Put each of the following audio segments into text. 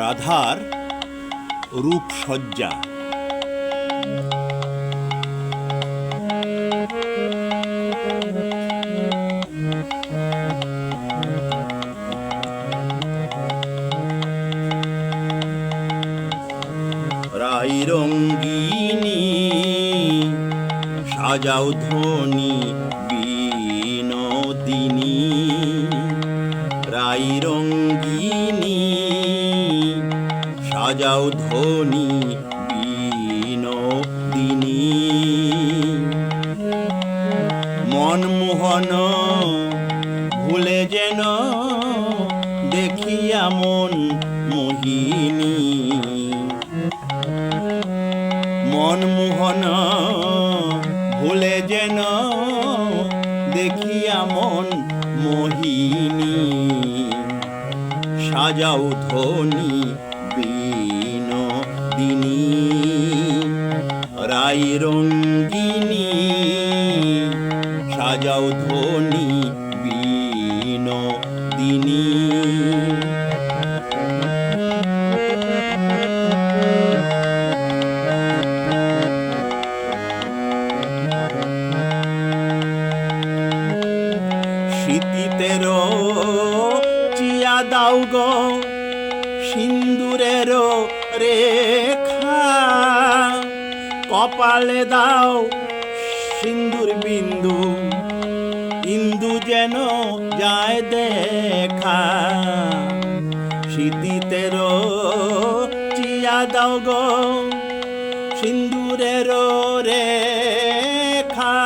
রাধার রূপসজ্জা। রাই রঙ্গিনী সাজাও ধ্বনি বিনোদিনী, রাই রঙ্গিনী সাজাও ধ্বনি বিনোদিনী। মনমোহন ভুলে যেন দেখিয়া মন মোহিনী, মনমোহন ভুলে যেন দেখিয়া মন মোহিনী। সাজাও ধ্বনি বিনোদিনী, রাই রঙ্গিনী সাজাও ধ্বনি বিনোদিনী। শীতিতের চিয়া দাও গো সিন্দুরের রেখা, কপালে দাও সিন্দুর বিন্দু, ইন্দু যেন যায় দেখা। শীতিতের চিয়া দাও গো সিন্দুরের রেখা,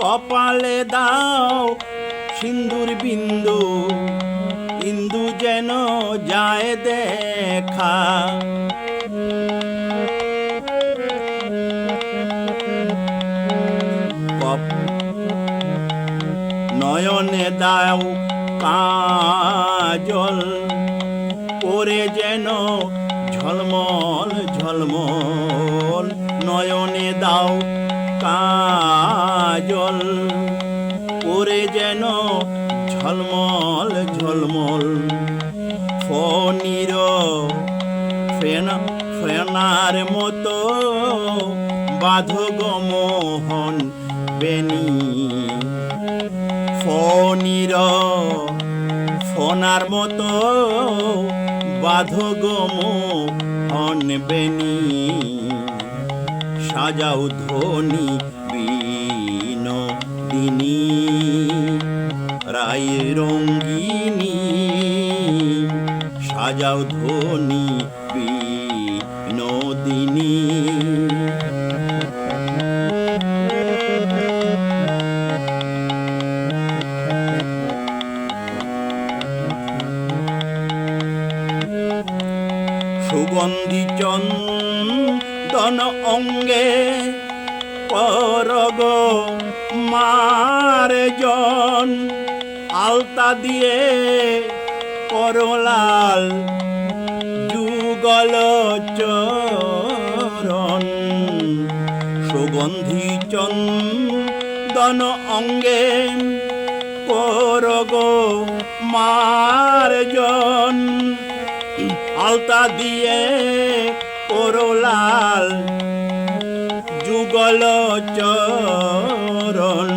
কপালে দাও সিন্দুর বিন্দু, ইন্দু যেন যায় দেখা। নয়নে দাও কাজল, পরে যেন ঝলমল ঝলমল। নয়নে দাও কাজল, পরে যেন ঝলমল ঝলমল। ফণির ফেনার মতো বাঁধো গো মোহন বেনি, ফণির ফনার মতো বাঁধো গো মোহন বেনি। সাজাও ধ্বনি বিনোদিনী, রাই রঙ্গিনী সাজাও ধ্বনি বিনোদিনী। সুগন্ধি চন্দন অঙ্গে করগ মার্জন, আলতা দিয়ে করলাল যুগল চরণ। সুগন্ধি চন্দন অঙ্গে করগ মার্জন, আলতা দিয়ে করলাল যুগল চরণ।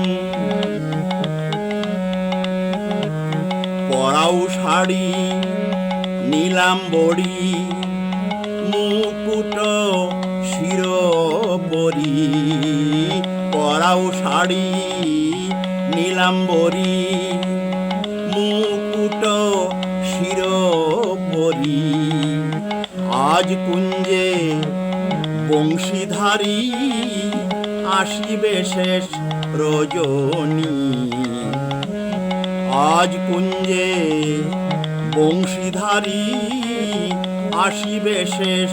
পরাও শাড়ি নীলাম্বরী, মুকুট শিরোপরি। পরাও শাড়ি নীলাম্বরী, মুকুট শিরোপরি। আজ কুঞ্জে বংশীধারী আসিবে শেষ রজনী। আজ কুঞ্জে বংশীধারী আসিবে শেষ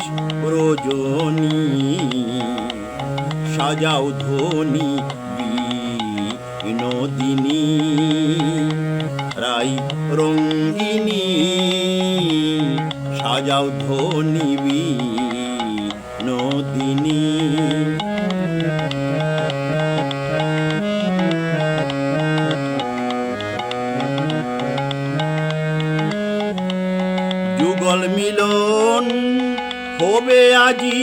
রজনী। সাজাও ধ্বনি বিনোদিনী, রাই রঙ্গিনী সাজাও ধ্বনি বিনোদিনী। যুগল মিলন হবে আজি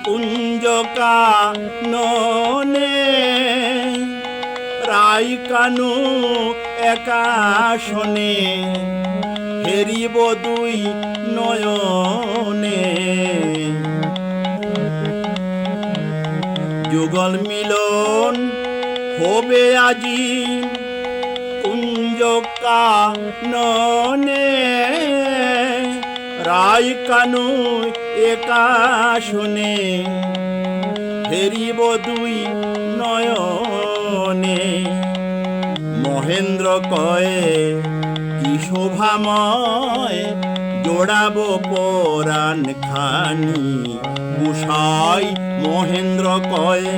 কুঞ্জ কাননে রাই কানু একাশনে হেরিব দুই নয়নে যুগল মিলন হবে আজি কুঞ্জ কাননে রাই কানু একাশনে হেরিব দুই নয়নে মহেন্দ্র কয়ে কি শোভাময় জোড়াব পরাণ খানি গোসাই মহেন্দ্র কয়ে